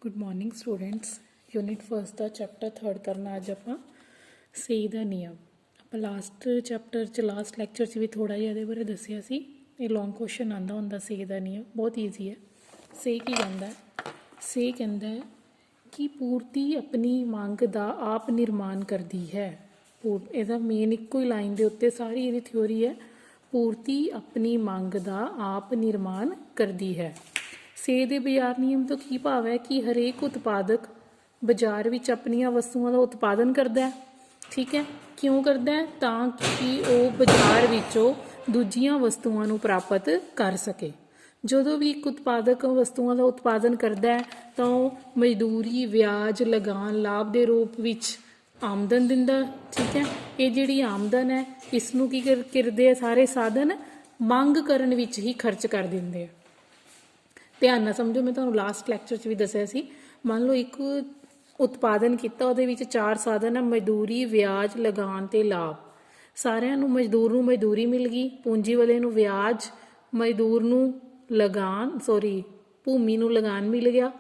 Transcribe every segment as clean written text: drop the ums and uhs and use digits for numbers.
Good morning students. Unit first का chapter third करना अज आप ਸੇ ਦਾ ਨਿਯਮ। ਆਪਾਂ ਲਾਸਟ ਚੈਪਟਰ 'ਚ ਲਾਸਟ ਲੈਕਚਰ 'ਚ ਵੀ ਥੋੜ੍ਹਾ ਜਿਹਾ ਇਹਦੇ ਬਾਰੇ ਦੱਸਿਆ ਸੀ। ਇਹ ਲੌਂਗ ਕੁਐਸਚਨ ਆਉਂਦਾ ਹੁੰਦਾ ਸੇ ਦਾ ਨਿਯਮ, ਬਹੁਤ ਈਜ਼ੀ ਹੈ। ਸੇ ਕੀ ਕਹਿੰਦਾ? ਸੇ ਕਹਿੰਦਾ ਹੈ ਕਿ ਪੂਰਤੀ ਆਪਣੀ ਮੰਗ ਦਾ ਆਪ ਨਿਰਮਾਣ ਕਰਦੀ ਹੈ। ਇਹਦਾ ਮੇਨ ਇੱਕੋ ਹੀ ਲਾਈਨ ਦੇ ਉੱਤੇ ਸਾਰੀ ਇਹਦੀ ਥਿਊਰੀ ਹੈ। ਪੂਰਤੀ ਆਪਣੀ ਮੰਗ ਦਾ ਆਪ ਨਿਰਮਾਣ ਕਰਦੀ ਹੈ। ਸੇ ਦੇ ਬਾਜ਼ਾਰ ਨਿਯਮ ਤੋਂ ਕੀ ਭਾਵ ਹੈ ਕਿ ਹਰੇਕ ਉਤਪਾਦਕ ਬਾਜ਼ਾਰ ਵਿੱਚ ਆਪਣੀਆਂ ਵਸਤੂਆਂ ਦਾ ਉਤਪਾਦਨ ਕਰਦਾ ਹੈ। ਠੀਕ ਹੈ, ਕਿਉਂ ਕਰਦਾ ਹੈ? ਤਾਂ ਕਿ ਉਹ ਬਾਜ਼ਾਰ ਵਿੱਚੋਂ ਦੂਜੀਆਂ ਵਸਤੂਆਂ ਨੂੰ ਪ੍ਰਾਪਤ ਕਰ ਸਕੇ। ਜਦੋਂ ਵੀ ਇੱਕ ਉਤਪਾਦਕ ਵਸਤੂਆਂ ਦਾ ਉਤਪਾਦਨ ਕਰਦਾ ਹੈ ਤਾਂ ਉਹ ਮਜ਼ਦੂਰੀ, ਵਿਆਜ, ਲਗਾਨ, ਲਾਭ ਦੇ ਰੂਪ ਵਿੱਚ ਆਮਦਨ ਦਿੰਦਾ। ਠੀਕ ਹੈ, ਇਹ ਜਿਹੜੀ ਆਮਦਨ ਹੈ ਇਸ ਨੂੰ ਕੀ ਕਰਦੇ ਆ? ਸਾਰੇ ਸਾਧਨ ਮੰਗ ਕਰਨ ਵਿੱਚ ਹੀ ਖਰਚ ਕਰ ਦਿੰਦੇ ਆ। ਧਿਆਨ ਨਾਲ ਸਮਝੋ, ਮੈਂ ਤੁਹਾਨੂੰ ਲਾਸਟ ਲੈਕਚਰ 'ਚ ਵੀ ਦੱਸਿਆ ਸੀ। ਮੰਨ ਲਓ ਇੱਕ ਉਤਪਾਦਨ ਕੀਤਾ, ਉਹਦੇ ਵਿੱਚ 4 ਸਾਧਨ ਹੈ: ਮਜ਼ਦੂਰੀ, ਵਿਆਜ, ਲਗਾਨ ਤੇ ਲਾਭ। ਸਾਰਿਆਂ ਨੂੰ, ਮਜ਼ਦੂਰ ਨੂੰ ਮਜ਼ਦੂਰੀ ਮਿਲ ਗਈ, ਪੂੰਜੀ ਵਾਲੇ ਨੂੰ ਵਿਆਜ, ਮਜ਼ਦੂਰ ਨੂੰ ਭੂਮੀ ਨੂੰ ਲਗਾਨ ਮਿਲ ਗਿਆ।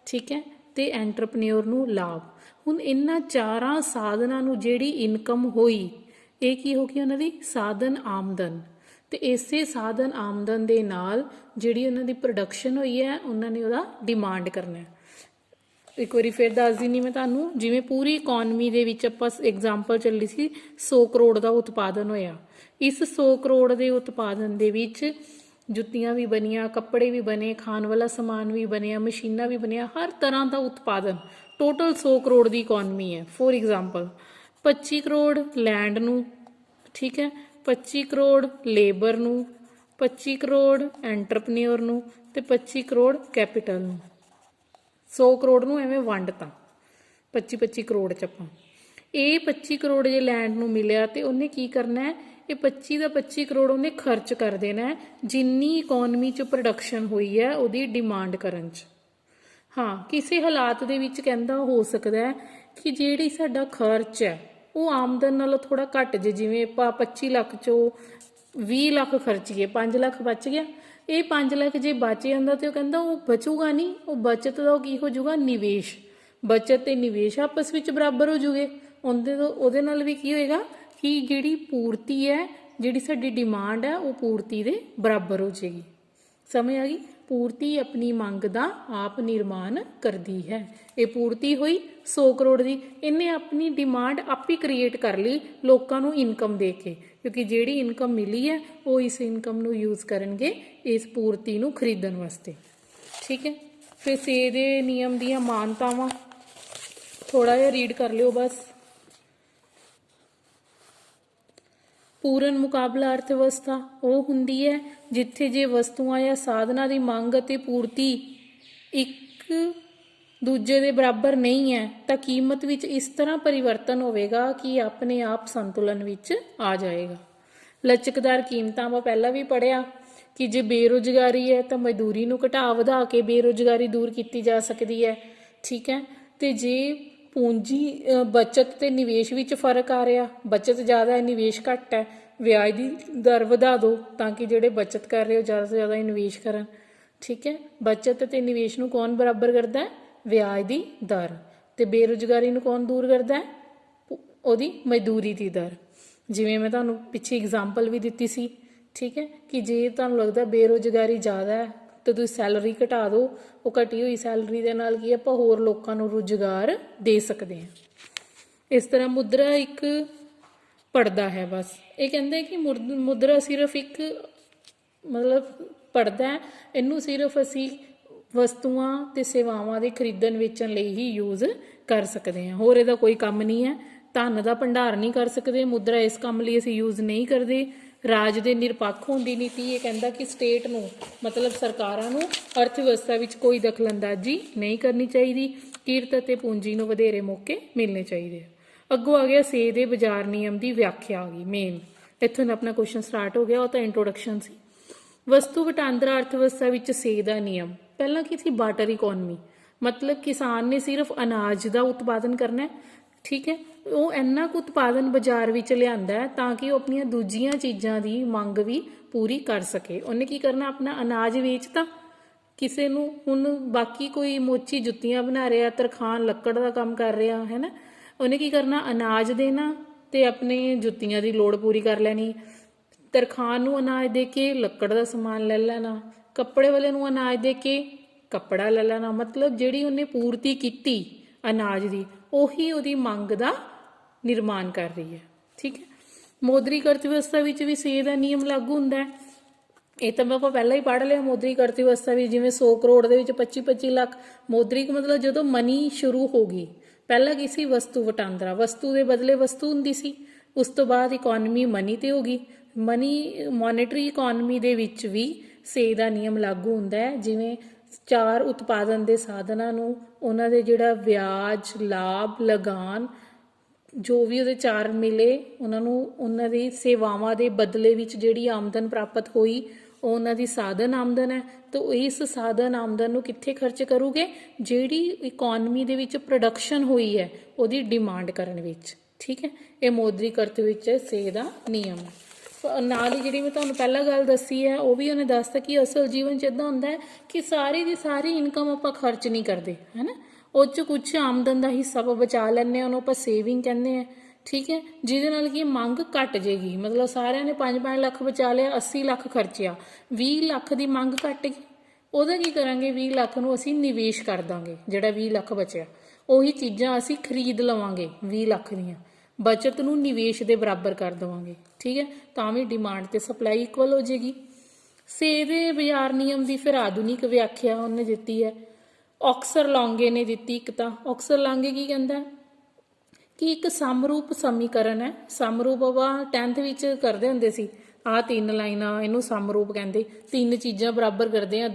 ਠੀਕ ਹੈ, ਤੇ ਐਂਟਰਪ੍ਰੇਨਿਓਰ ਨੂੰ ਲਾਭ। ਹੁਣ ਇਹਨਾਂ 4 ਸਾਧਨਾਂ ਨੂੰ ਜਿਹੜੀ ਇਨਕਮ ਹੋਈ, ਇਹ ਕੀ ਹੋ ਗਈ? ਉਹਨਾਂ ਦੀ ਸਾਧਨ ਆਮਦਨ। ਤੇ ਇਸੇ ਸਾਧਨ ਆਮਦਨ ਦੇ ਨਾਲ ਜਿਹੜੀ ਉਹਨਾਂ ਦੀ ਪ੍ਰੋਡਕਸ਼ਨ ਹੋਈ ਹੈ, ਉਹਨਾਂ ਨੇ ਉਹਦਾ ਡਿਮਾਂਡ ਕਰਨਾ। ਇੱਕ ਵਾਰੀ ਫਿਰ ਦੱਸ ਦਿੰਦੀ ਮੈਂ ਤੁਹਾਨੂੰ। ਜਿਵੇਂ ਪੂਰੀ ਇਕੋਨਮੀ ਦੇ ਵਿੱਚ ਆਪਾਂ ਐਗਜ਼ਾਮਪਲ ਚੱਲੀ ਸੀ, 100 ਕਰੋੜ ਦਾ ਉਤਪਾਦਨ ਹੋਇਆ। ਇਸ 100 ਕਰੋੜ ਦੇ ਉਤਪਾਦਨ ਦੇ ਵਿੱਚ ਜੁੱਤੀਆਂ ਵੀ ਬਣੀਆਂ, ਕੱਪੜੇ ਵੀ ਬਣੇ, ਖਾਣ ਵਾਲਾ ਸਮਾਨ ਵੀ ਬਣਿਆ, ਮਸ਼ੀਨਾਂ ਵੀ ਬਣੀਆਂ, ਹਰ ਤਰ੍ਹਾਂ ਦਾ ਉਤਪਾਦਨ। ਟੋਟਲ 100 ਕਰੋੜ ਦੀ ਇਕੋਨਮੀ ਹੈ। ਫੋਰ ਐਗਜ਼ਾਮਪਲ 25 ਕਰੋੜ ਲੈਂਡ ਨੂੰ, ਠੀਕ ਹੈ, 25 ਕਰੋੜ ਲੇਬਰ ਨੂੰ, 25 ਕਰੋੜ ਐਂਟਰਪ੍ਰੇਨਿਓਰ ਨੂੰ ਤੇ 25 ਕਰੋੜ ਕੈਪੀਟਲ ਨੂੰ। 100 ਕਰੋੜ ਨੂੰ ਐਵੇਂ ਵੰਡਤਾ 25-25 ਕਰੋੜ 'ਚ ਆਪਾਂ। ਇਹ 25 ਕਰੋੜ ਜੇ ਲੈਂਡ ਨੂੰ ਮਿਲਿਆ ਤੇ ਉਹਨੇ ਕੀ ਕਰਨਾ ਹੈ? ਇਹ 25 ਦਾ 25 ਕਰੋੜ ਉਹਨੇ ਖਰਚ ਕਰ ਦੇਣਾ ਜਿੰਨੀ ਇਕੋਨਮੀ 'ਚ ਪ੍ਰੋਡਕਸ਼ਨ ਹੋਈ ਹੈ ਉਹਦੀ ਡਿਮਾਂਡ ਕਰਨ 'ਚ। ਹਾਂ, ਕਿਸੇ ਹਾਲਾਤ ਦੇ ਵਿੱਚ ਕਹਿੰਦਾ ਹੋ ਸਕਦਾ ਹੈ ਕਿ ਜਿਹੜੀ ਸਾਡਾ ਖਰਚ ਹੈ ਉਹ ਆਮਦਨ ਨਾਲੋਂ ਥੋੜਾ ਘੱਟ ਜੇ। ਜਿਵੇਂ ਆਪਾਂ 25 ਲੱਖ 'ਚੋਂ 20 ਲੱਖ ਖਰਚੀਏ, 5 ਲੱਖ ਬਚ ਗਿਆ। ਇਹ 5 ਲੱਖ ਜੇ ਬਚ ਜਾਂਦਾ ਤੇ ਉਹ ਕਹਿੰਦਾ ਉਹ ਬਚੂਗਾ ਨਹੀਂ, ਉਹ ਬਚਤ ਦਾ ਉਹ ਕੀ ਹੋ ਜਾਊਗਾ? ਨਿਵੇਸ਼। ਬਚਤ ਤੇ ਨਿਵੇਸ਼ ਆਪਸ ਵਿੱਚ ਬਰਾਬਰ ਹੋ ਜੂਗੇ। ਉਹਦੇ ਨਾਲ ਵੀ ਕੀ ਹੋਏਗਾ ਕਿ ਜਿਹੜੀ ਪੂਰਤੀ ਹੈ, ਜਿਹੜੀ ਸਾਡੀ ਡਿਮਾਂਡ ਹੈ, ਉਹ ਪੂਰਤੀ ਦੇ ਬਰਾਬਰ ਹੋ ਜਾਏਗੀ। ਸਮਝ ਆ ਗਈ? ਪੂਰਤੀ ਆਪਣੀ ਮੰਗ ਦਾ ਆਪ ਨਿਰਮਾਣ ਕਰਦੀ ਹੈ। ਇਹ ਪੂਰਤੀ ਹੋਈ 100 ਕਰੋੜ ਦੀ, ਇਹਨੇ ਆਪਣੀ ਡਿਮਾਂਡ ਆਪ ਹੀ ਕ੍ਰੀਏਟ ਕਰ ਲਈ ਲੋਕਾਂ ਨੂੰ ਇਨਕਮ ਦੇ ਕੇ, ਕਿਉਂਕਿ ਜਿਹੜੀ ਇਨਕਮ ਮਿਲੀ ਹੈ ਉਹ ਇਸ ਇਨਕਮ ਨੂੰ ਯੂਜ਼ ਕਰਨਗੇ ਇਸ ਪੂਰਤੀ ਨੂੰ ਖਰੀਦਣ ਵਾਸਤੇ। ਠੀਕ ਹੈ, ਫਿਰ ਸੇ ਦੇ ਨਿਯਮ ਦੀਆਂ ਮਾਨਤਾਵਾਂ ਥੋੜਾ ਜਿਹਾ ਰੀਡ ਕਰ ਲਿਓ ਬਸ। ਪੂਰਨ ਮੁਕਾਬਲਾ ਅਰਥ ਵਿਵਸਥਾ ਉਹ ਹੁੰਦੀ ਹੈ ਜਿੱਥੇ ਜੇ ਵਸਤੂਆਂ ਜਾਂ ਸਾਧਨਾਂ ਦੀ ਮੰਗ ਅਤੇ ਪੂਰਤੀ ਇੱਕ ਦੂਜੇ ਦੇ ਬਰਾਬਰ ਨਹੀਂ ਹੈ ਤਾਂ ਕੀਮਤ ਵਿੱਚ ਇਸ ਤਰ੍ਹਾਂ ਪਰਿਵਰਤਨ ਹੋਵੇਗਾ ਕਿ ਆਪਣੇ ਆਪ ਸੰਤੁਲਨ ਵਿੱਚ ਆ ਜਾਏਗਾ। ਲਚਕਦਾਰ ਕੀਮਤਾਂ ਆਪਾਂ ਪਹਿਲਾਂ ਵੀ ਪੜ੍ਹਿਆ ਕਿ ਜੇ ਬੇਰੁਜ਼ਗਾਰੀ ਹੈ ਤਾਂ ਮਜ਼ਦੂਰੀ ਨੂੰ ਘਟਾ ਵਧਾ ਕੇ ਬੇਰੁਜ਼ਗਾਰੀ ਦੂਰ ਕੀਤੀ ਜਾ ਸਕਦੀ ਹੈ। ਠੀਕ ਹੈ, ਤੇ ਜੇ ਪੂੰਜੀ ਬਚਤ ਤੇ ਨਿਵੇਸ਼ ਵਿੱਚ ਫਰਕ ਆ ਰਿਹਾ, ਬਚਤ ਜ਼ਿਆਦਾ ਹੈ, ਨਿਵੇਸ਼ ਘੱਟ ਹੈ, ਵਿਆਜ ਦੀ ਦਰ ਵਧਾ ਦਿਓ ਤਾਂ ਕਿ ਜਿਹੜੇ ਬਚਤ ਕਰ ਰਹੇ ਹੋ ਜ਼ਿਆਦਾ ਤੋਂ ਜ਼ਿਆਦਾ ਨਿਵੇਸ਼ ਕਰਨ। ਠੀਕ ਹੈ, ਬਚਤ ਤੇ ਨਿਵੇਸ਼ ਨੂੰ ਕੌਣ ਬਰਾਬਰ ਕਰਦਾ ਹੈ? ਵਿਆਜ ਦੀ ਦਰ। ਤੇ ਬੇਰੁਜ਼ਗਾਰੀ ਨੂੰ ਕੌਣ ਦੂਰ ਕਰਦਾ ਹੈ? ਉਹਦੀ ਮਜ਼ਦੂਰੀ ਦੀ ਦਰ। ਜਿਵੇਂ ਮੈਂ ਤੁਹਾਨੂੰ ਪਿੱਛੇ ਐਗਜ਼ਾਮਪਲ ਵੀ ਦਿੱਤੀ ਸੀ। ਠੀਕ ਹੈ, ਕਿ ਜੇ ਤੁਹਾਨੂੰ ਲੱਗਦਾ ਬੇਰੁਜ਼ਗਾਰੀ ਜ਼ਿਆਦਾ ਹੈ ਤੇ ਤੁਸੀਂ ਸੈਲਰੀ ਘਟਾ ਦਿਓ, ਉਹ ਘਟੀ ਹੋਈ ਸੈਲਰੀ ਦੇ ਨਾਲ ਕੀ ਆਪਾਂ ਹੋਰ ਲੋਕਾਂ ਨੂੰ ਰੁਜ਼ਗਾਰ ਦੇ ਸਕਦੇ ਹਾਂ। ਇਸ ਤਰ੍ਹਾਂ ਮੁਦਰਾ ਇੱਕ ਪੜਦਾ ਹੈ। ਬਸ ਇਹ ਕਹਿੰਦੇ ਕਿ ਮੁਦਰਾ ਸਿਰਫ ਇੱਕ ਪੜਦਾ ਹੈ, ਇਹਨੂੰ ਸਿਰਫ ਅਸੀਂ ਵਸਤੂਆਂ ਤੇ ਸੇਵਾਵਾਂ ਦੇ ਖਰੀਦਣ ਵੇਚਣ ਲਈ ਹੀ ਯੂਜ਼ ਕਰ ਸਕਦੇ ਹਾਂ, ਹੋਰ ਇਹਦਾ ਕੋਈ ਕੰਮ ਨਹੀਂ ਹੈ। ਧਨ ਦਾ ਭੰਡਾਰ ਨਹੀਂ ਕਰ ਸਕਦੇ, ਮੁਦਰਾ ਇਸ ਕੰਮ ਲਈ ਅਸੀਂ ਯੂਜ਼ ਨਹੀਂ ਕਰਦੇ। ਰਾਜ ਦੇ ਨਿਰਪੱਖ ਹੋਣ ਦੀ ਨੀਤੀ ਇਹ ਕਹਿੰਦਾ ਕਿ ਸਟੇਟ ਨੂੰ ਸਰਕਾਰਾਂ ਨੂੰ ਅਰਥ ਵਿਵਸਥਾ ਵਿੱਚ ਕੋਈ ਦਖਲਅੰਦਾਜ਼ੀ ਨਹੀਂ ਕਰਨੀ ਚਾਹੀਦੀ। ਕਿਰਤ ਅਤੇ ਪੂੰਜੀ ਨੂੰ ਵਧੇਰੇ ਮੌਕੇ ਮਿਲਣੇ ਚਾਹੀਦੇ। ਅੱਗੋਂ ਆ ਗਿਆ ਸੇ ਦੇ ਬਾਜ਼ਾਰ ਨਿਯਮ ਦੀ ਵਿਆਖਿਆ ਆ ਗਈ ਮੇਨ। ਇੱਥੋਂ ਆਪਣਾ ਕੁਐਸਚਨ ਸਟਾਰਟ ਹੋ ਗਿਆ, ਉਹ ਤਾਂ ਇੰਟਰੋਡਕਸ਼ਨ ਸੀ। ਵਸਤੂ ਵਟਾਂਦਰਾ ਅਰਥ ਵਿਵਸਥਾ ਵਿੱਚ ਸੇ ਦਾ ਨਿਯਮ। ਪਹਿਲਾਂ ਕੀ ਸੀ? ਬਾਰਟਰ ਇਕੋਨਮੀ, ਕਿਸਾਨ ਨੇ ਸਿਰਫ ਅਨਾਜ ਦਾ ਉਤਪਾਦਨ ਕਰਨਾ। ਠੀਕ ਹੈ, ਉਹ ਇੰਨਾ ਕੁ ਉਤਪਾਦਨ ਬਾਜ਼ਾਰ ਵਿੱਚ ਲਿਆਂਦਾ ਤਾਂ ਕਿ ਉਹ ਆਪਣੀਆਂ ਦੂਜੀਆਂ ਚੀਜ਼ਾਂ ਦੀ ਮੰਗ ਵੀ ਪੂਰੀ ਕਰ ਸਕੇ। ਉਹਨੇ ਕੀ ਕਰਨਾ? ਆਪਣਾ ਅਨਾਜ ਵੇਚਤਾ, ਕਿਸੇ ਨੂੰ ਹੁਣ ਬਾਕੀ ਕੋਈ ਮੋਚੀ ਜੁੱਤੀਆਂ ਬਣਾ ਰਿਹਾ, ਤਰਖਾਣ ਲੱਕੜ ਦਾ ਕੰਮ ਕਰ ਰਿਹਾ ਹੈ ਨਾ, ਉਹਨੇ ਕੀ ਕਰਨਾ, ਅਨਾਜ ਦੇਣਾ ਤੇ ਆਪਣੇ ਜੁੱਤੀਆਂ ਦੀ ਲੋੜ ਪੂਰੀ ਕਰ ਲੈਣੀ। ਤਰਖਾਣ ਨੂੰ ਅਨਾਜ ਦੇ ਕੇ ਲੱਕੜ ਦਾ ਸਮਾਨ ਲੈ ਲੈਣਾ, ਕੱਪੜੇ ਵਾਲੇ ਨੂੰ ਅਨਾਜ ਦੇ ਕੇ ਕੱਪੜਾ ਲੈ ਲੈਣਾ। ਮਤਲਬ ਜਿਹੜੀ ਉਹਨੇ ਪੂਰਤੀ ਕੀਤੀ ਅਨਾਜ ਦੀ, ਉਹੀ ਉਹਦੀ ਮੰਗ ਦਾ ਨਿਰਮਾਣ ਕਰ ਰਹੀ ਹੈ। ਠੀਕ ਹੈ। ਮੌਦਰਿਕ ਅਰਥ ਵਿਵਸਥਾ ਵਿੱਚ ਵੀ ਸੇ ਦਾ ਨਿਯਮ ਲਾਗੂ ਹੁੰਦਾ ਹੈ। ਇਹ ਤਾਂ ਆਪਾਂ ਪਹਿਲਾਂ ਹੀ ਪੜ੍ਹ ਲਿਆ। ਮੌਦਰਿਕ ਅਰਥ ਵਿਵਸਥਾ ਵੀ ਜਿਵੇਂ 100 ਕਰੋੜ ਦੇ ਵਿੱਚ 25-25 ਲੱਖ। ਮੌਦਰਿਕ ਮਤਲਬ ਜਦੋਂ ਮਨੀ ਸ਼ੁਰੂ ਹੋ ਗਈ, ਪਹਿਲਾਂ ਕੀ ਸੀ, ਵਸਤੂ ਵਟਾਂਦਰਾ, ਵਸਤੂ ਦੇ ਬਦਲੇ ਵਸਤੂ ਹੁੰਦੀ ਸੀ। ਉਸ ਤੋਂ ਬਾਅਦ ਇਕੋਨਮੀ ਮਨੀ ਤੇ ਹੋ ਗਈ। ਮਨੀ ਮੋਨੇਟਰੀ ਇਕੋਨਮੀ ਦੇ ਵਿੱਚ ਵੀ ਸੇ ਦਾ ਨਿਯਮ ਲਾਗੂ ਹੁੰਦਾ ਹੈ। ਜਿਵੇਂ 4 ਉਤਪਾਦਨ ਦੇ ਸਾਧਨਾਂ ਨੂੰ ਉਹਨਾਂ ਦੇ ਜਿਹੜਾ ਵਿਆਜ, ਲਾਭ, ਲਗਾਨ, ਜੋ ਵੀ ਉਹਦੇ 4 ਮਿਲੇ, ਉਹਨਾਂ ਨੂੰ ਉਹਨਾਂ ਦੀ ਸੇਵਾਵਾਂ ਦੇ ਬਦਲੇ ਵਿੱਚ ਜਿਹੜੀ ਆਮਦਨ ਪ੍ਰਾਪਤ ਹੋਈ, ਉਹ ਉਹਨਾਂ ਦੀ ਸਾਧਨ ਆਮਦਨ ਹੈ। ਤਾਂ ਇਸ ਸਾਧਨ ਆਮਦਨ ਨੂੰ ਕਿੱਥੇ ਖਰਚ ਕਰੂਗੇ, ਜਿਹੜੀ ਇਕੋਨਮੀ ਦੇ ਵਿੱਚ ਪ੍ਰੋਡਕਸ਼ਨ ਹੋਈ ਹੈ ਉਹਦੀ ਡਿਮਾਂਡ ਕਰਨ ਵਿੱਚ। ਠੀਕ ਹੈ। ਇਹ ਮੌਦਰਿਕ ਅਰਥ ਵਿੱਚ ਸੇ ਦਾ ਨਿਯਮ ਹੈ। ਨਾਲ ਹੀ ਜਿਹੜੀ ਮੈਂ ਤੁਹਾਨੂੰ ਪਹਿਲਾਂ ਗੱਲ ਦੱਸੀ ਹੈ, ਉਹ ਵੀ ਉਹਨੇ ਦੱਸਤਾ ਕਿ ਅਸਲ ਜੀਵਨ 'ਚ ਇੱਦਾਂ ਹੁੰਦਾ ਹੈ ਕਿ ਸਾਰੀ ਦੀ ਸਾਰੀ ਇਨਕਮ ਆਪਾਂ ਖਰਚ ਨਹੀਂ ਕਰਦੇ, ਹੈ ਨਾ। ਉਹ 'ਚ ਕੁਛ ਆਮਦਨ ਦਾ ਹਿੱਸਾ ਆਪਾਂ ਬਚਾ ਲੈਂਦੇ ਹਾਂ, ਉਹਨੂੰ ਆਪਾਂ ਸੇਵਿੰਗ ਕਹਿੰਦੇ ਹਾਂ। ਠੀਕ ਹੈ। ਜਿਹਦੇ ਨਾਲ ਕਿ ਮੰਗ ਘਟ ਜਾਏਗੀ। ਮਤਲਬ ਸਾਰਿਆਂ ਨੇ 5-5 ਲੱਖ ਬਚਾ ਲਿਆ, 80 ਲੱਖ ਖਰਚਿਆ, 20 ਲੱਖ ਦੀ ਮੰਗ ਘਟ ਗਈ। ਉਹਦਾ ਕੀ ਕਰਾਂਗੇ, 20 ਲੱਖ ਨੂੰ ਅਸੀਂ ਨਿਵੇਸ਼ ਕਰ ਦਾਂਗੇ। ਜਿਹੜਾ 20 ਲੱਖ ਬਚਿਆ, ਉਹੀ ਚੀਜ਼ਾਂ ਅਸੀਂ ਖਰੀਦ ਲਵਾਂਗੇ 20 ਲੱਖ ਦੀਆਂ। ਬਚਤ ਨੂੰ ਨਿਵੇਸ਼ ਦੇ ਬਰਾਬਰ ਕਰ ਦੇਵਾਂਗੇ। ਠੀਕ ਹੈ। ਤਾਂ ਵੀ ਡਿਮਾਂਡ ਤੇ ਸਪਲਾਈ ਇਕੁਅਲ ਹੋ ਜਾਏਗੀ। ਸੇ ਦੇ ਬਾਜ਼ਾਰ ਨਿਯਮ ਦੀ ਫਿਰ ਆਧੁਨਿਕ ਵਿਆਖਿਆ ਉਹਨੇ ਦਿੱਤੀ ਹੈ, ਔਕਸਰ ਲੌਂਗੇ ਨੇ ਦਿੱਤੀ। ਇੱਕ ਤਾਂ ਔਕਸਰ ਲੌਂਗੇ ਕੀ ਕਹਿੰਦਾ ਕਿ ਇੱਕ ਸਮਰੂਪ ਸਮੀਕਰਨ ਹੈ। ਸਮਰੂਪ ਆਪਾਂ 10th ਵਿੱਚ ਕਰਦੇ ਹੁੰਦੇ ਸੀ, ਆਹ 3 ਲਾਈਨਾਂ, ਇਹਨੂੰ ਸਮਰੂਪ ਕਹਿੰਦੇ। 3 ਚੀਜ਼ਾਂ ਬਰਾਬਰ ਕਰਦੇ ਆ।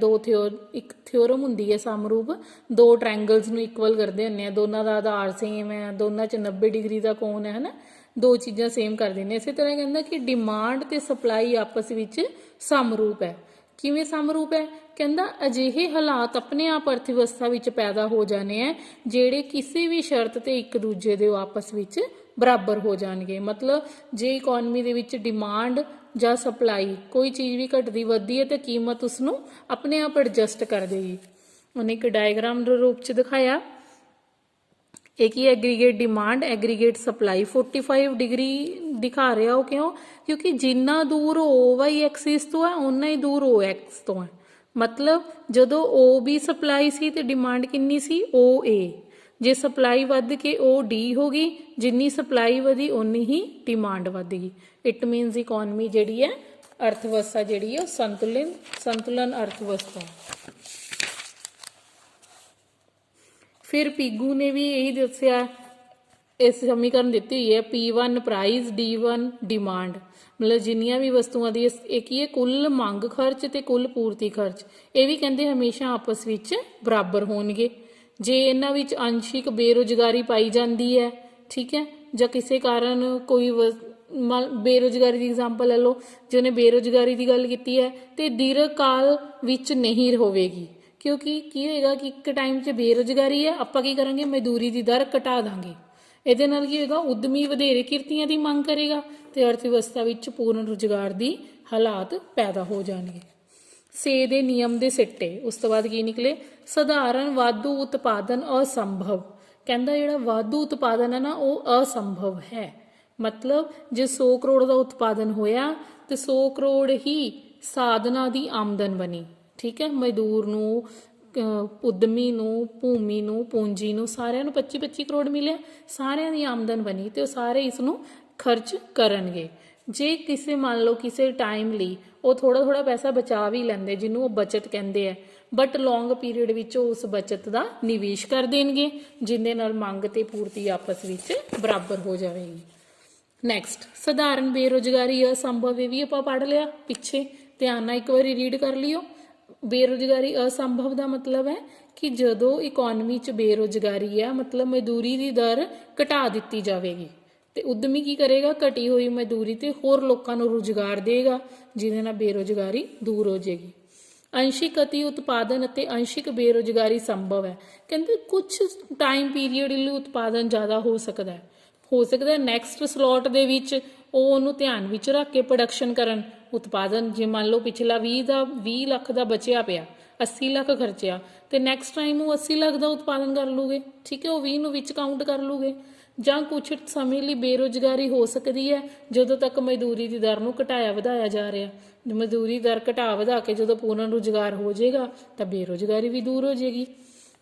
ਇੱਕ ਥਿਓਰਮ ਹੁੰਦੀ ਹੈ ਸਮਰੂਪ, 2 ਟ੍ਰਾਇੰਗਲਸ ਨੂੰ ਇਕੁਅਲ ਕਰਦੇ ਹੁੰਦੇ ਆ, ਦੋਨਾਂ ਦਾ ਆਧਾਰ ਸੇਮ ਹੈ, ਦੋਨਾਂ 'ਚ 90 ਡਿਗਰੀ ਦਾ ਕੋਣ ਹੈ ਨਾ, 2 ਚੀਜ਼ਾਂ ਸੇਮ ਕਰ ਦਿੰਦੇ। ਇਸੇ ਤਰ੍ਹਾਂ ਕਹਿੰਦਾ ਕਿ ਡਿਮਾਂਡ ਤੇ ਸਪਲਾਈ ਆਪਸ ਵਿੱਚ ਸਮਰੂਪ ਹੈ। ਕਿਵੇਂ ਸਮਰੂਪ ਹੈ, ਕਹਿੰਦਾ ਅਜਿਹੇ ਹਾਲਾਤ ਆਪਣੇ ਆਪ ਅਰਥ ਵਿਵਸਥਾ ਵਿੱਚ ਪੈਦਾ ਹੋ ਜਾਣੇ ਹੈ ਜਿਹੜੇ ਕਿਸੇ ਵੀ ਸ਼ਰਤ ਤੇ ਇੱਕ ਦੂਜੇ ਦੇ ਆਪਸ ਵਿੱਚ ਬਰਾਬਰ ਹੋ ਜਾਣਗੇ। ਮਤਲਬ ਜੇ ਇਕੋਨਮੀ ਦੇ ਵਿੱਚ ਡਿਮਾਂਡ ਜਾਂ ਸਪਲਾਈ, ਕੋਈ ਚੀਜ਼ ਵੀ ਘਟਦੀ ਵੱਧਦੀ ਹੈ ਤੇ ਕੀਮਤ ਉਸਨੂੰ ਆਪਣੇ ਆਪ ਐਡਜਸਟ ਕਰ ਦੇਗੀ। ਉਹਨੇ ਇੱਕ ਡਾਇਗਰਾਮ ਦੇ ਰੂਪ 'ਚ ਦਿਖਾਇਆ। ਇਹ ਕੀ, aggregate demand, aggregate supply. 45 degree ਦਿਖਾ ਰਿਹਾ। ਉਹ ਕਿਉਂ, ਕਿਉਂਕਿ ਜਿੰਨਾ ਦੂਰ ਓ ਵਾਈ ਐਕਸਿਸ ਤੋਂ ਹੈ, ਓਨਾ ਹੀ ਦੂਰ ਓ ਐਕਸ ਤੋਂ ਹੈ। ਮਤਲਬ ਜਦੋਂ ਓ ਬੀ ਸਪਲਾਈ ਸੀ ਤੇ ਡਿਮਾਂਡ ਕਿੰਨੀ ਸੀ, ਓ ਏ। ਜੇ ਸਪਲਾਈ ਵੱਧ ਕੇ ਓ ਡੀ ਹੋ ਗਈ, ਜਿੰਨੀ ਸਪਲਾਈ ਵਧੀ ਓਨੀ ਹੀ ਡਿਮਾਂਡ ਵੱਧ ਗਈ। ਇਟ ਮੀਨਸ ਇਕੋਨਮੀ ਜਿਹੜੀ ਹੈ, ਅਰਥ ਵਿਵਸਥਾ ਜਿਹੜੀ ਹੈ, ਸੰਤੁਲਨ ਅਰਥ ਵਿਵਸਥਾ। ਫਿਰ ਪੀਗੂ ਨੇ ਵੀ ਇਹੀ ਦੱਸਿਆ, ਇਸ ਸਮੀਕਰਨ ਦਿੱਤੀ ਹੋਈ ਹੈ, P1 ਪ੍ਰਾਈਸ, D1 ਡਿਮਾਂਡ। ਮਤਲਬ ਜਿੰਨੀਆਂ ਵੀ ਵਸਤੂਆਂ ਦੀ ਇਹ ਕੀ ਹੈ, ਕੁੱਲ ਮੰਗ ਖਰਚ ਤੇ ਕੁੱਲ ਪੂਰਤੀ ਖਰਚ, ਇਹ ਵੀ ਕਹਿੰਦੇ ਹਮੇਸ਼ਾ ਆਪਸ ਵਿੱਚ ਬਰਾਬਰ ਹੋਣਗੇ। ਜੇ ਇਹਨਾਂ ਵਿੱਚ ਅੰਸ਼ਿਕ ਬੇਰੁਜ਼ਗਾਰੀ ਪਾਈ ਜਾਂਦੀ ਹੈ, ਠੀਕ ਹੈ, ਜਾਂ ਕਿਸੇ ਕਾਰਨ ਕੋਈ ਬੇਰੁਜ਼ਗਾਰੀ ਦੀ ਐਗਜ਼ਾਮਪਲ ਲੈ ਲਓ, ਜੇ ਉਹਨੇ ਬੇਰੁਜ਼ਗਾਰੀ ਦੀ ਗੱਲ ਕੀਤੀ ਹੈ ਤੇ ਦੀਰਘ ਕਾਲ ਵਿੱਚ ਨਹੀਂ ਹੋਵੇਗੀ। ਕਿਉਂਕਿ ਕੀ ਹੋਏਗਾ ਕਿ ਇੱਕ ਟਾਈਮ 'ਚ ਬੇਰੁਜ਼ਗਾਰੀ ਹੈ, ਆਪਾਂ ਕੀ ਕਰਾਂਗੇ, ਮਜ਼ਦੂਰੀ ਦੀ ਦਰ ਘਟਾ ਦਾਂਗੇ। ਇਹਦੇ ਨਾਲ ਕੀ ਹੋਏਗਾ, ਉਦਮੀ ਵਧੇਰੇ ਕਿਰਤੀਆਂ ਦੀ ਮੰਗ ਕਰੇਗਾ ਤੇ ਅਰਥ ਵਿਵਸਥਾ ਵਿੱਚ ਪੂਰਨ ਰੁਜ਼ਗਾਰ ਦੀ ਹਾਲਾਤ ਪੈਦਾ ਹੋ ਜਾਣਗੇ। ਸੇ ਦੇ ਨਿਯਮ ਦੇ ਸਿੱਟੇ, ਉਸ ਤੋਂ ਬਾਅਦ ਕੀ ਨਿਕਲੇ, ਸਧਾਰਨ ਵਾਧੂ ਉਤਪਾਦਨ ਅਸੰਭਵ। ਕਹਿੰਦਾ ਜਿਹੜਾ ਵਾਧੂ ਉਤਪਾਦਨ ਹੈ ਨਾ, ਉਹ ਅਸੰਭਵ ਹੈ। ਮਤਲਬ ਜੇ 100 ਕਰੋੜ ਦਾ ਉਤਪਾਦਨ ਹੋਇਆ ਤੇ 100 ਕਰੋੜ ਹੀ ਸਾਧਨਾਂ ਦੀ ਆਮਦਨ ਬਣੀ। ਠੀਕ ਹੈ। ਮਜ਼ਦੂਰ ਨੂੰ, ਉਦਮੀ ਨੂੰ, ਭੂਮੀ ਨੂੰ, ਪੂੰਜੀ ਨੂੰ, ਸਾਰਿਆਂ ਨੂੰ 25-25 ਕਰੋੜ ਮਿਲਿਆ, ਸਾਰਿਆਂ ਦੀ ਆਮਦਨ ਬਣੀ ਤੇ ਉਹ ਸਾਰੇ ਇਸ ਨੂੰ ਖਰਚ ਕਰਨਗੇ। ਜੇ ਕਿਸੇ ਮੰਨ ਲਓ ਕਿਸੇ ਟਾਈਮ ਲਈ ਉਹ ਥੋੜਾ ਪੈਸਾ ਬਚਾ ਵੀ ਲੈਂਦੇ, ਜਿਹਨੂੰ ਉਹ ਬਚਤ ਕਹਿੰਦੇ ਆ, ਬਟ ਲੌਂਗ ਪੀਰੀਅਡ ਵਿੱਚ ਉਹ ਉਸ ਬਚਤ ਦਾ ਨਿਵੇਸ਼ ਕਰ ਦੇਣਗੇ, ਜਿਹਦੇ ਨਾਲ ਮੰਗ ਤੇ ਪੂਰਤੀ ਆਪਸ ਵਿੱਚ ਬਰਾਬਰ ਹੋ ਜਾਵੇਗੀ। ਨੈਕਸਟ, ਸਧਾਰਨ ਬੇਰੁਜ਼ਗਾਰੀ ਅਸੰਭਵ। ਇਹ ਵੀ ਆਪਾਂ ਪੜ੍ਹ ਲਿਆ ਪਿੱਛੇ, ਧਿਆਨ ਨਾਲ ਇੱਕ ਵਾਰੀ ਰੀਡ ਕਰ ਲਿਓ। ਬੇਰੁਜ਼ਗਾਰੀ ਅਸੰਭਵ ਦਾ ਮਤਲਬ ਹੈ ਕਿ ਜਦੋਂ ਇਕੋਨਮੀ 'ਚ ਬੇਰੁਜ਼ਗਾਰੀ ਹੈ, ਮਤਲਬ ਮਜ਼ਦੂਰੀ ਦੀ ਦਰ ਘਟਾ ਦਿੱਤੀ ਜਾਵੇਗੀ ਤੇ ਉਦਮੀ ਕੀ ਕਰੇਗਾ, ਘਟੀ ਹੋਈ ਮਜ਼ਦੂਰੀ ਤੇ ਹੋਰ ਲੋਕਾਂ ਨੂੰ ਰੁਜ਼ਗਾਰ ਦੇਗਾ, ਜਿਹਦੇ ਨਾਲ ਬੇਰੁਜ਼ਗਾਰੀ ਦੂਰ ਹੋ ਜਾਏਗੀ। ਅੰਸ਼ਿਕ ਅਤੀ ਉਤਪਾਦਨ ਅਤੇ ਅੰਸ਼ਿਕ ਬੇਰੁਜ਼ਗਾਰੀ ਸੰਭਵ ਹੈ। ਕਹਿੰਦੇ ਕੁਝ ਟਾਈਮ ਪੀਰੀਅਡ ਲਈ ਉਤਪਾਦਨ ਜ਼ਿਆਦਾ ਹੋ ਸਕਦਾ ਨੈਕਸਟ ਸਲੋਟ ਦੇ ਵਿੱਚ ਉਹ ਉਹਨੂੰ ਧਿਆਨ ਵਿੱਚ ਰੱਖ ਕੇ ਪ੍ਰੋਡਕਸ਼ਨ ਕਰਨ। ਉਤਪਾਦਨ ਜੇ ਮੰਨ ਲਓ ਪਿਛਲਾ 20 ਲੱਖ ਦਾ ਬਚਿਆ ਪਿਆ, 80 ਲੱਖ ਖਰਚਿਆ ਤੇ ਨੈਕਸਟ ਟਾਈਮ ਉਹ 80 ਲੱਖ ਦਾ ਉਤਪਾਦਨ ਕਰ ਲੂਗੇ, ਠੀਕ ਹੈ, ਉਹ 20 ਨੂੰ ਵਿੱਚ ਕਾਊਂਟ ਕਰ ਲੂਗੇ। ਜਾਂ ਕੁਛ ਸਮੇਂ ਲਈ ਬੇਰੁਜ਼ਗਾਰੀ ਹੋ ਸਕਦੀ ਹੈ ਜਦੋਂ ਤੱਕ ਮਜ਼ਦੂਰੀ ਦੀ ਦਰ ਨੂੰ ਘਟਾਇਆ ਵਧਾਇਆ ਜਾ ਰਿਹਾ। ਮਜ਼ਦੂਰੀ ਦਰ ਘਟਾ ਵਧਾ ਕੇ ਜਦੋਂ ਪੂਰਨ ਰੁਜ਼ਗਾਰ ਹੋ ਜਾਏਗਾ ਤਾਂ ਬੇਰੁਜ਼ਗਾਰੀ ਵੀ ਦੂਰ ਹੋ ਜਾਏਗੀ।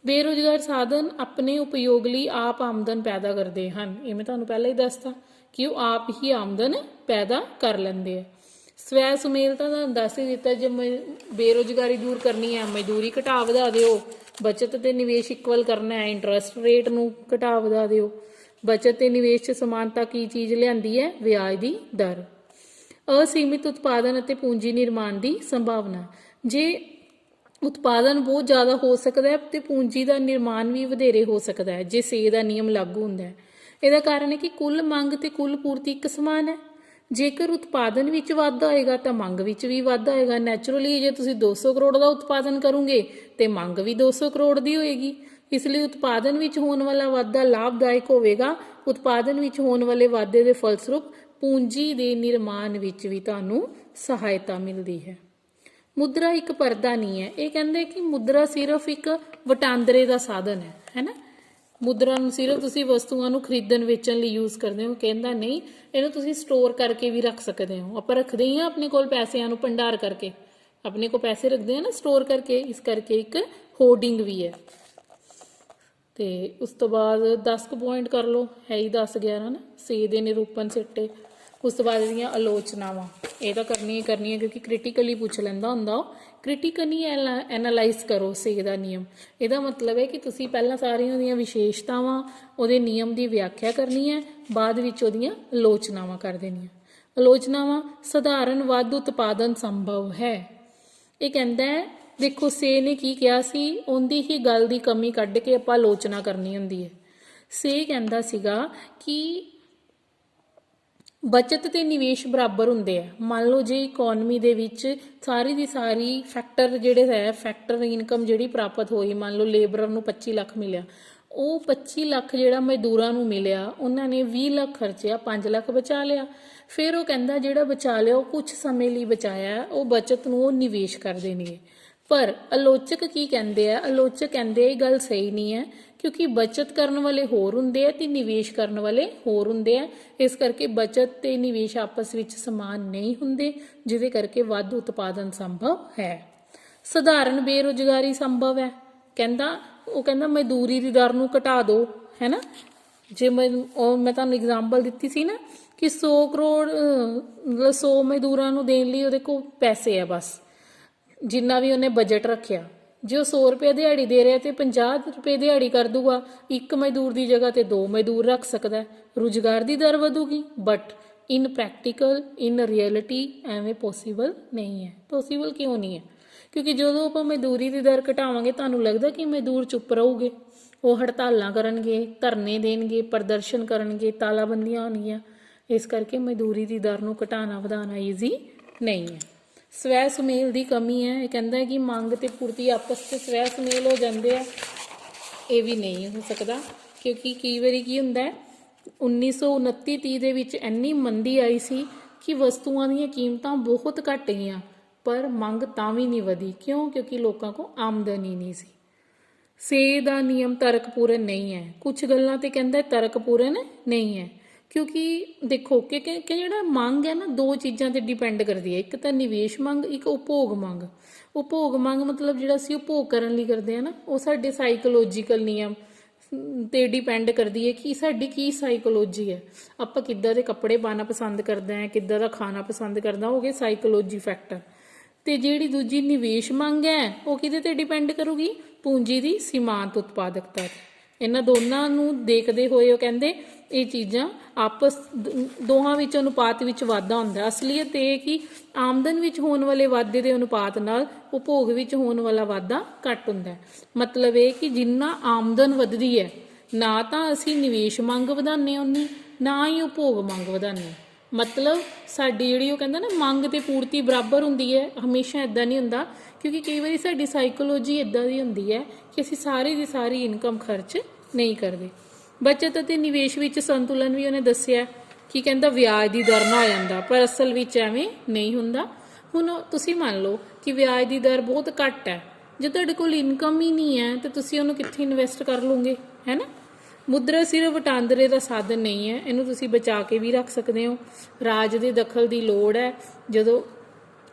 ਬੇਰੁਜ਼ਗਾਰ ਸਾਧਨ ਆਪਣੇ ਉਪਯੋਗ ਲਈ ਆਪ ਆਮਦਨ ਪੈਦਾ ਕਰਦੇ ਹਨ। ਇਹ ਮੈਂ ਤੁਹਾਨੂੰ ਪਹਿਲਾਂ ਹੀ ਦੱਸਤਾ ਕਿ ਉਹ ਆਪ ਹੀ ਆਮਦਨ ਪੈਦਾ ਕਰ ਲੈਂਦੇ ਆ। ਸਵੈ ਸੁਮੇਲ ਤਾਂ ਤੁਹਾਨੂੰ ਦੱਸ ਹੀ ਦਿੱਤਾ, ਜੇ ਬੇਰੁਜ਼ਗਾਰੀ ਦੂਰ ਕਰਨੀ ਹੈ ਮਜ਼ਦੂਰੀ ਘਟਾ ਵਧਾ ਦਿਓ, ਬਚਤ ਤੇ ਨਿਵੇਸ਼ ਇਕੁਅਲ ਕਰਨਾ ਹੈ ਇੰਟਰਸਟ ਰੇਟ ਨੂੰ ਘਟਾ ਵਧਾ ਦਿਓ। ਬਚਤ ਤੇ ਨਿਵੇਸ਼ 'ਚ ਸਮਾਨਤਾ ਕੀ ਚੀਜ਼ ਲਿਆਂਦੀ ਹੈ? ਵਿਆਜ ਦੀ ਦਰ। ਅਸੀਮਿਤ ਉਤਪਾਦਨ ਅਤੇ ਪੂੰਜੀ ਨਿਰਮਾਣ ਦੀ ਸੰਭਾਵਨਾ। ਜੇ ਉਤਪਾਦਨ ਬਹੁਤ ਜ਼ਿਆਦਾ ਹੋ ਸਕਦਾ ਹੈ ਤੇ ਪੂੰਜੀ ਦਾ ਨਿਰਮਾਣ ਵੀ ਵਧੇਰੇ ਹੋ ਸਕਦਾ ਹੈ ਜੇ ਸੇ ਦਾ ਨਿਯਮ ਲਾਗੂ ਹੁੰਦਾ ਹੈ। ਇਹਦਾ ਕਾਰਨ ਹੈ ਕਿ ਕੁੱਲ ਮੰਗ ਤੇ ਕੁੱਲ ਪੂਰਤੀ ਇੱਕ ਸਮਾਨ ਹੈ। ਜੇਕਰ ਉਤਪਾਦਨ ਵਿੱਚ ਵਾਧਾ ਹੋਏਗਾ ਤਾਂ ਮੰਗ ਵਿੱਚ ਵੀ ਵਾਧਾ ਹੋਏਗਾ। ਨੈਚੁਰਲੀ ਜੇ ਤੁਸੀਂ 200 ਕਰੋੜ ਦਾ ਉਤਪਾਦਨ ਕਰੋਗੇ ਤੇ ਮੰਗ ਵੀ 200 ਕਰੋੜ ਦੀ ਹੋਏਗੀ। ਇਸ ਲਈ ਉਤਪਾਦਨ ਵਿੱਚ ਹੋਣ ਵਾਲਾ ਵਾਧਾ ਲਾਭਦਾਇਕ ਹੋਵੇਗਾ। ਉਤਪਾਦਨ ਵਿੱਚ ਹੋਣ ਵਾਲੇ ਵਾਧੇ ਦੇ ਫਲਸਰੂਪ ਪੂੰਜੀ ਦੇ ਨਿਰਮਾਣ ਵਿੱਚ ਵੀ ਤੁਹਾਨੂੰ ਸਹਾਇਤਾ ਮਿਲਦੀ ਹੈ। ਮੁਦਰਾ ਇੱਕ ਪਰਦਾ ਨਹੀਂ ਹੈ। ਇਹ ਕਹਿੰਦੇ ਕਿ ਮੁਦਰਾ ਸਿਰਫ ਇੱਕ ਵਟਾਂਦਰੇ ਦਾ ਸਾਧਨ ਹੈ ਨਾ। ਮੁਦਰਾ ਨੂੰ ਸਿਰਫ ਤੁਸੀਂ ਵਸਤੂਆਂ ਨੂੰ ਖਰੀਦਣ ਵੇਚਣ ਲਈ ਯੂਜ਼ ਕਰਦੇ ਹੋ, ਕਹਿੰਦਾ ਨਹੀਂ, ਇਹਨੂੰ ਤੁਸੀਂ ਸਟੋਰ ਕਰਕੇ ਵੀ ਰੱਖ ਸਕਦੇ ਹੋ। ਆਪਾਂ ਰੱਖਦੇ ਹੀ ਹਾਂ ਆਪਣੇ ਕੋਲ ਪੈਸਿਆਂ ਨੂੰ ਭੰਡਾਰ ਕਰਕੇ, ਆਪਣੇ ਕੋਲ ਪੈਸੇ ਰੱਖਦੇ ਆ ਨਾ ਸਟੋਰ ਕਰਕੇ, ਇਸ ਕਰਕੇ ਇੱਕ ਹੋਰਡਿੰਗ ਵੀ ਹੈ। ਤੇ ਉਸ ਤੋਂ ਬਾਅਦ 10 ਪੁਆਇੰਟ ਕਰ ਲਓ, ਹੈ ਹੀ 10 11 ਨਾ। ਸੇ ਦੇ ਨਿਰੂਪਣ ਸਿੱਟੇ, ਉਸ ਤੋਂ ਬਾਅਦ ਇਹਦੀਆਂ ਆਲੋਚਨਾਵਾਂ, ਇਹ ਤਾਂ ਕਰਨੀਆਂ ਕਿਉਂਕਿ ਕ੍ਰਿਟੀਕਲੀ ਪੁੱਛ ਲੈਂਦਾ ਹੁੰਦਾ ਉਹ। ਕ੍ਰਿਟੀਕਲੀ ਐਨਾਲਾਈਜ਼ ਕਰੋ ਸੇ ਦਾ ਨਿਯਮ। ਇਹਦਾ ਮਤਲਬ ਹੈ ਕਿ ਤੁਸੀਂ ਪਹਿਲਾਂ ਸਾਰੀਆਂ ਉਹਦੀਆਂ ਵਿਸ਼ੇਸ਼ਤਾਵਾਂ, ਉਹਦੇ ਨਿਯਮ ਦੀ ਵਿਆਖਿਆ ਕਰਨੀ ਹੈ, ਬਾਅਦ ਵਿੱਚ ਉਹਦੀਆਂ ਆਲੋਚਨਾਵਾਂ ਕਰ ਦੇਣੀਆਂ। ਆਲੋਚਨਾਵਾਂ, ਸਧਾਰਨ ਵੱਧ ਉਤਪਾਦਨ ਸੰਭਵ ਹੈ। ਇਹ ਕਹਿੰਦਾ ਹੈ, ਦੇਖੋ ਸੇ ਨੇ ਕੀ ਕਿਹਾ ਸੀ, ਉਹਦੀ ਹੀ ਗੱਲ ਦੀ ਕਮੀ ਕੱਢ ਕੇ ਆਪਾਂ ਆਲੋਚਨਾ ਕਰਨੀ ਹੁੰਦੀ ਹੈ। ਸੇ ਕਹਿੰਦਾ ਸੀਗਾ ਕਿ ਬਚਤ ਤੇ ਨਿਵੇਸ਼ ਬਰਾਬਰ ਹੁੰਦੇ ਆ। ਮੰਨ ਲਓ ਜੇ ਇਕੋਨਮੀ ਦੇ ਵਿੱਚ ਸਾਰੀ ਦੀ ਸਾਰੀ ਫੈਕਟਰ ਜਿਹੜੇ ਹੈ, ਫੈਕਟਰ ਇਨਕਮ ਜਿਹੜੀ ਪ੍ਰਾਪਤ ਹੋਈ, ਮੰਨ ਲਓ ਲੇਬਰਰ ਨੂੰ 25 ਲੱਖ ਮਿਲਿਆ, ਉਹ 25 ਲੱਖ ਜਿਹੜਾ ਮਜ਼ਦੂਰਾਂ ਨੂੰ ਮਿਲਿਆ, ਉਹਨਾਂ ਨੇ 20 ਲੱਖ ਖਰਚਿਆ, 5 ਲੱਖ ਬਚਾ ਲਿਆ। ਫਿਰ ਉਹ ਕਹਿੰਦਾ ਜਿਹੜਾ ਬਚਾ ਲਿਆ ਉਹ ਕੁਝ ਸਮੇਂ ਲਈ ਬਚਾਇਆ, ਉਹ ਬਚਤ ਨੂੰ ਉਹ ਨਿਵੇਸ਼ ਕਰ ਦੇਣਗੇ। ਪਰ ਆਲੋਚਕ ਕੀ ਕਹਿੰਦੇ ਆ? ਆਲੋਚਕ ਕਹਿੰਦੇ ਇਹ ਗੱਲ ਸਹੀ ਨਹੀਂ ਹੈ, ਕਿਉਂਕਿ ਬਚਤ ਕਰਨ ਵਾਲੇ ਹੋਰ ਹੁੰਦੇ ਆ ਤੇ ਨਿਵੇਸ਼ ਕਰਨ ਵਾਲੇ ਹੋਰ ਹੁੰਦੇ ਆ। ਇਸ ਕਰਕੇ ਬਚਤ ਤੇ ਨਿਵੇਸ਼ ਆਪਸ ਵਿੱਚ ਸਮਾਨ ਨਹੀਂ ਹੁੰਦੇ, ਜਿਹਦੇ ਕਰਕੇ ਵੱਧ ਉਤਪਾਦਨ ਸੰਭਵ ਹੈ। ਸਧਾਰਨ ਬੇਰੁਜ਼ਗਾਰੀ ਸੰਭਵ ਹੈ। ਉਹ ਕਹਿੰਦਾ ਮਜ਼ਦੂਰੀ ਦੀ ਦਰ ਨੂੰ ਘਟਾ ਦਿਓ, ਹੈ ਨਾ। ਜੇ ਮੈਂ ਤੁਹਾਨੂੰ ਐਗਜ਼ਾਮਪਲ ਦਿੱਤੀ ਸੀ ਨਾ ਕਿ 100 ਕਰੋੜ ਮਤਲਬ 100 ਮਜ਼ਦੂਰਾਂ ਨੂੰ ਦੇਣ ਲਈ ਉਹਦੇ ਕੋਲ ਪੈਸੇ ਆ, ਬਸ ਜਿੰਨਾ ਵੀ ਉਹਨੇ ਬਜਟ ਰੱਖਿਆ। ਜੇ ਉਹ 100 ਰੁਪਏ ਦਿਹਾੜੀ ਦੇ ਰਿਹਾ ਤੇ 50 ਰੁਪਏ ਦਿਹਾੜੀ ਕਰ ਦੂਗਾ, ਇੱਕ ਮਜ਼ਦੂਰ ਦੀ ਜਗ੍ਹਾ ਤੇ 2 ਮਜ਼ਦੂਰ ਰੱਖ ਸਕਦਾ, ਰੁਜ਼ਗਾਰ ਦੀ ਦਰ ਵਧੂਗੀ। But in practical, in reality ਐਵੇਂ ਪੋਸੀਬਲ ਨਹੀਂ ਹੈ। ਪੋਸੀਬਲ ਕਿਉਂ ਨਹੀਂ ਹੈ? ਕਿਉਂਕਿ ਜਦੋਂ ਆਪਾਂ ਮਜ਼ਦੂਰੀ ਦੀ ਦਰ ਘਟਾਵਾਂਗੇ, ਤੁਹਾਨੂੰ ਲੱਗਦਾ ਕਿ ਮਜ਼ਦੂਰ ਚੁੱਪ ਰਹੂਗੇ? ਉਹ ਹੜਤਾਲਾਂ ਕਰਨਗੇ, ਧਰਨੇ ਦੇਣਗੇ, ਪ੍ਰਦਰਸ਼ਨ ਕਰਨਗੇ, ਤਾਲਾਬੰਦੀਆਂ ਹੋਣਗੀਆਂ। ਇਸ ਕਰਕੇ ਮਜ਼ਦੂਰੀ ਦੀ ਦਰ ਨੂੰ ਘਟਾਉਣਾ ਵਧਾਉਣਾ ਈਜ਼ੀ ਨਹੀਂ ਹੈ। ਸਵੈ ਸੁਮੇਲ ਦੀ ਕਮੀ ਹੈ। ਇਹ ਕਹਿੰਦਾ ਹੈ ਕਿ ਮੰਗ ਤੇ ਪੂਰਤੀ ਆਪਸ 'ਚ ਸਵੈ ਸੁਮੇਲ ਹੋ ਜਾਂਦੇ ਆ, ਇਹ ਵੀ ਨਹੀਂ ਹੋ ਸਕਦਾ। ਕਿਉਂਕਿ ਕਈ ਵਾਰੀ ਕੀ ਹੁੰਦਾ ਹੈ, 1929-30 ਦੇ ਵਿੱਚ ਇੰਨੀ ਮੰਦੀ ਆਈ ਸੀ ਕਿ ਵਸਤੂਆਂ ਦੀਆਂ ਕੀਮਤਾਂ ਬਹੁਤ ਘਟ ਗਈਆਂ, ਪਰ ਮੰਗ ਤਾਂ ਵੀ ਨਹੀਂ ਵਧੀ। ਕਿਉਂ? ਕਿਉਂਕਿ ਲੋਕਾਂ ਕੋਲ ਆਮਦਨੀ ਨਹੀਂ ਸੀ। ਸੇ ਦਾ ਨਿਯਮ ਤਰਕਪੂਰਨ ਨਹੀਂ ਹੈ। ਕੁਝ ਗੱਲਾਂ ਤੇ ਕਹਿੰਦਾ ਤਰਕਪੂਰਨ ਨਹੀਂ ਹੈ, ਕਿਉਂਕਿ ਦੇਖੋ ਕਿ ਜਿਹੜਾ ਮੰਗ ਹੈ ਨਾ, 2 ਚੀਜ਼ਾਂ ਤੇ ਡਿਪੈਂਡ ਕਰਦੀ ਹੈ। ਇੱਕ ਤਾਂ ਨਿਵੇਸ਼ ਮੰਗ, ਇੱਕ ਉਪਭੋਗ ਮੰਗ। ਉਪਭੋਗ ਮੰਗ ਮਤਲਬ ਜਿਹੜਾ ਅਸੀਂ ਉਪਭੋਗ ਕਰਨ ਲਈ ਕਰਦੇ ਹਾਂ ਨਾ, ਉਹ ਸਾਡੇ ਸਾਈਕੋਲੋਜੀਕਲ ਨਿਯਮ ਤੇ ਡਿਪੈਂਡ ਕਰਦੀ ਹੈ ਕਿ ਸਾਡੀ ਕੀ ਸਾਈਕੋਲੋਜੀ ਹੈ। ਆਪਾਂ ਕਿੱਦਾਂ ਦੇ ਕੱਪੜੇ ਪਾਉਣਾ ਪਸੰਦ ਕਰਦੇ ਹਾਂ, ਕਿੱਦਾਂ ਦਾ ਖਾਣਾ ਪਸੰਦ ਕਰਦਾ, ਹੋ ਗਏ ਸਾਈਕੋਲੋਜੀ ਫੈਕਟਰ। ਤੇ ਜਿਹੜੀ ਦੂਜੀ ਨਿਵੇਸ਼ ਮੰਗ ਹੈ, ਉਹ ਕਿਹਦੇ ਤੇ ਡਿਪੈਂਡ ਕਰੂਗੀ? ਪੂੰਜੀ ਦੀ ਸੀਮਾਂਤ ਉਤਪਾਦਕਤਾ। ਇਹਨਾਂ ਦੋਨਾਂ ਨੂੰ ਦੇਖਦੇ ਹੋਏ ਉਹ ਕਹਿੰਦੇ ਇਹ ਚੀਜ਼ਾਂ ਆਪਸ ਦੋਹਾਂ ਵਿੱਚ ਅਨੁਪਾਤ ਵਿੱਚ ਵਾਧਾ ਹੁੰਦਾ। ਅਸਲੀਅਤ ਇਹ ਕਿ ਆਮਦਨ ਵਿੱਚ ਹੋਣ ਵਾਲੇ ਵਾਧੇ ਦੇ ਅਨੁਪਾਤ ਨਾਲ ਉਪਭੋਗ ਵਿੱਚ ਹੋਣ ਵਾਲਾ ਵਾਧਾ ਘੱਟ ਹੁੰਦਾ। ਮਤਲਬ ਇਹ ਕਿ ਜਿੰਨਾ ਆਮਦਨ ਵੱਧਦੀ ਹੈ, ਨਾ ਤਾਂ ਅਸੀਂ ਨਿਵੇਸ਼ ਮੰਗ ਵਧਾਉਂਦੇ ਹਾਂ ਉਨੀ, ਨਾ ਹੀ ਉਪਭੋਗ ਮੰਗ ਵਧਾਉਂਦੇ ਹਾਂ। ਮਤਲਬ ਸਾਡੀ ਜਿਹੜੀ ਉਹ ਕਹਿੰਦਾ ਨਾ ਮੰਗ ਤੇ ਪੂਰਤੀ ਬਰਾਬਰ ਹੁੰਦੀ ਹੈ, ਹਮੇਸ਼ਾ ਇੱਦਾਂ ਨਹੀਂ ਹੁੰਦਾ। ਕਿਉਂਕਿ ਕਈ ਵਾਰੀ ਸਾਡੀ ਸਾਈਕੋਲੋਜੀ ਇੱਦਾਂ ਦੀ ਹੁੰਦੀ ਹੈ ਕਿ ਅਸੀਂ ਸਾਰੀ ਦੀ ਸਾਰੀ ਇਨਕਮ ਖਰਚ ਨਹੀਂ ਕਰਦੇ। ਬਚਤ ਅਤੇ ਨਿਵੇਸ਼ ਵਿੱਚ ਸੰਤੁਲਨ ਵੀ ਉਹਨੇ ਦੱਸਿਆ ਕਿ ਕਹਿੰਦਾ ਵਿਆਜ ਦੀ ਦਰ ਨਾਲ ਹੋ ਜਾਂਦਾ, ਪਰ ਅਸਲ ਵਿੱਚ ਐਵੇਂ ਨਹੀਂ ਹੁੰਦਾ। ਹੁਣ ਤੁਸੀਂ ਮੰਨ ਲਓ ਕਿ ਵਿਆਜ ਦੀ ਦਰ ਬਹੁਤ ਘੱਟ ਹੈ, ਜੇ ਤੁਹਾਡੇ ਕੋਲ ਇਨਕਮ ਹੀ ਨਹੀਂ ਹੈ ਤਾਂ ਤੁਸੀਂ ਉਹਨੂੰ ਕਿੱਥੇ ਇਨਵੈਸਟ ਕਰ ਲਓਗੇ, ਹੈ ਨਾ। ਮੁਦਰਾ ਸਿਰਫ ਵਟਾਂਦਰੇ ਦਾ ਸਾਧਨ ਨਹੀਂ ਹੈ, ਇਹਨੂੰ ਤੁਸੀਂ ਬਚਾ ਕੇ ਵੀ ਰੱਖ ਸਕਦੇ ਹੋ। ਰਾਜ ਦੇ ਦਖਲ ਦੀ ਲੋੜ ਹੈ। ਜਦੋਂ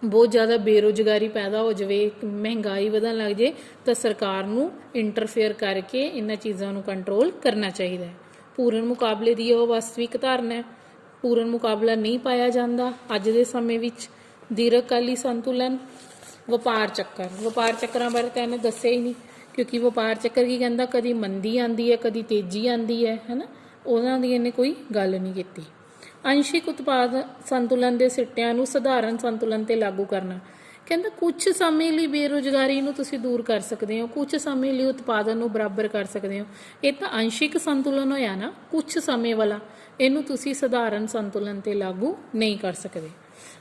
ਬਹੁਤ ਜ਼ਿਆਦਾ ਬੇਰੁਜ਼ਗਾਰੀ ਪੈਦਾ ਹੋ ਜਾਵੇ, ਮਹਿੰਗਾਈ ਵਧਣ ਲੱਗ ਜੇ, ਤਾਂ ਸਰਕਾਰ ਨੂੰ ਇੰਟਰਫੇਅਰ ਕਰਕੇ ਇਹਨਾਂ ਚੀਜ਼ਾਂ ਨੂੰ ਕੰਟਰੋਲ ਕਰਨਾ ਚਾਹੀਦਾ ਹੈ। ਪੂਰਨ ਮੁਕਾਬਲੇ ਦੀ ਉਹ ਵਾਸਤਵਿਕ ਧਾਰਨਾ ਹੈ। ਪੂਰਨ ਮੁਕਾਬਲਾ ਨਹੀਂ ਪਾਇਆ ਜਾਂਦਾ ਅੱਜ ਦੇ ਸਮੇਂ ਵਿੱਚ। ਦੀਰਘਕਾਲੀ ਸੰਤੁਲਨ, ਵਪਾਰ ਚੱਕਰ। ਵਪਾਰ ਚੱਕਰਾਂ ਬਾਰੇ ਤਾਂ ਇਹਨੇ ਦੱਸਿਆ ਹੀ ਨਹੀਂ, ਕਿਉਂਕਿ ਵਪਾਰ ਚੱਕਰ ਕੀ ਕਹਿੰਦਾ, ਕਦੀ ਮੰਦੀ ਆਉਂਦੀ ਹੈ, ਕਦੀ ਤੇਜ਼ੀ ਆਉਂਦੀ ਹੈ ਨਾ, ਉਹਨਾਂ ਦੀ ਇਹਨੇ ਕੋਈ ਗੱਲ ਨਹੀਂ ਕੀਤੀ। ਅੰਸ਼ਿਕ ਉਤਪਾਦ ਸੰਤੁਲਨ ਦੇ ਸਿੱਟਿਆਂ ਨੂੰ ਸਧਾਰਨ ਸੰਤੁਲਨ ਤੇ ਲਾਗੂ ਕਰਨਾ। ਕਹਿੰਦਾ ਕੁਝ ਸਮੇਂ ਲਈ ਬੇਰੁਜ਼ਗਾਰੀ ਨੂੰ ਤੁਸੀਂ ਦੂਰ ਕਰ ਸਕਦੇ ਹੋ, ਕੁਝ ਸਮੇਂ ਲਈ ਉਤਪਾਦਨ ਨੂੰ ਬਰਾਬਰ ਕਰ ਸਕਦੇ ਹੋ। ਇਹ ਤਾਂ ਅੰਸ਼ਿਕ ਸੰਤੁਲਨ ਹੋਇਆ ਨਾ, ਕੁਝ ਸਮੇਂ ਵਾਲਾ। ਇਹਨੂੰ ਤੁਸੀਂ ਸਧਾਰਨ ਸੰਤੁਲਨ ਤੇ ਲਾਗੂ ਨਹੀਂ ਕਰ ਸਕਦੇ।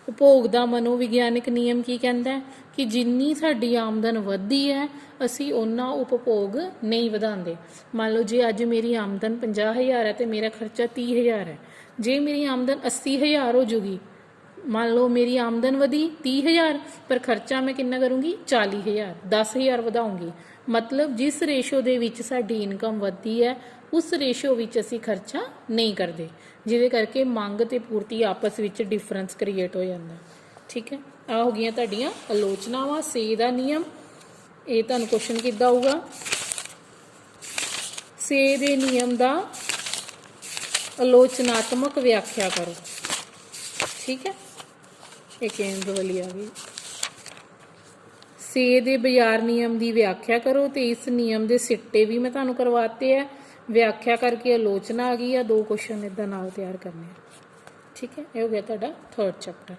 ਉਪਭੋਗ ਦਾ ਮਨੋਵਿਗਿਆਨਿਕ ਨਿਯਮ ਕੀ ਕਹਿੰਦਾ ਹੈ ਕਿ ਜਿੰਨੀ ਸਾਡੀ ਆਮਦਨ ਵੱਧਦੀ ਹੈ ਅਸੀਂ ਓਨਾ ਉਪਭੋਗ ਨਹੀਂ ਵਧਾਉਂਦੇ। ਮੰਨ ਲਓ ਜੇ ਅੱਜ ਮੇਰੀ ਆਮਦਨ 50,000 ਹੈ ਤੇ ਮੇਰਾ ਖਰਚਾ 30,000 ਹੈ। ਜੇ ਮੇਰੀ ਆਮਦਨ 80,000 ਹੋ ਜੂਗੀ, ਮੰਨ ਲਓ ਮੇਰੀ ਆਮਦਨ ਵਧੀ 30,000 ਪਰ ਖਰਚਾ ਮੈਂ ਕਿੰਨਾ ਕਰੂੰਗੀ 40,000, 10,000 ਵਧਾਉਂਗੀ। ਮਤਲਬ ਜਿਸ ਰੇਸ਼ੋ ਦੇ ਵਿੱਚ ਸਾਡੀ ਇਨਕਮ ਵੱਧਦੀ ਹੈ ਉਸ ਰੇਸ਼ੋ ਵਿੱਚ ਅਸੀਂ ਖਰਚਾ ਨਹੀਂ ਕਰਦੇ, ਜਿਹਦੇ ਕਰਕੇ ਮੰਗ ਤੇ ਪੂਰਤੀ ਆਪਸ ਵਿੱਚ ਡਿਫਰੈਂਸ ਕ੍ਰੀਏਟ ਹੋ ਜਾਂਦਾ। ਠੀਕ ਹੈ, ਆ ਹੋ ਗਈਆਂ ਤੁਹਾਡੀਆਂ ਆਲੋਚਨਾਵਾਂ। ਸੇ ਦਾ ਨਿਯਮ, ਇਹ ਤੁਹਾਨੂੰ ਕੁਐਸਚਨ ਕਿੱਦਾਂ ਆਊਗਾ, ਸੇ ਦੇ ਨਿਯਮ ਦਾ ਆਲੋਚਨਾਤਮਕ ਵਿਆਖਿਆ ਕਰੋ। ਠੀਕ ਹੈ, ਇਹ ਕੇਂਦਰ ਵਾਲੀ ਆ ਗਈ। ਸੇ ਦੇ ਬਾਜ਼ਾਰ ਨਿਯਮ ਦੀ ਵਿਆਖਿਆ ਕਰੋ, ਤੇ ਇਸ ਨਿਯਮ ਦੇ ਸਿੱਟੇ ਵੀ ਮੈਂ ਤੁਹਾਨੂੰ ਕਰਵਾਤੇ ਆ। ਵਿਆਖਿਆ ਕਰਕੇ ਆਲੋਚਨਾ ਆ ਗਈ ਆ। 2 ਕੁਐਸਚਨ ਇੱਦਾਂ ਨਾਲ ਤਿਆਰ ਕਰਨੇ ਆ। ਠੀਕ ਹੈ, ਇਹ ਹੋ ਗਿਆ ਤੁਹਾਡਾ 3rd ਚੈਪਟਰ।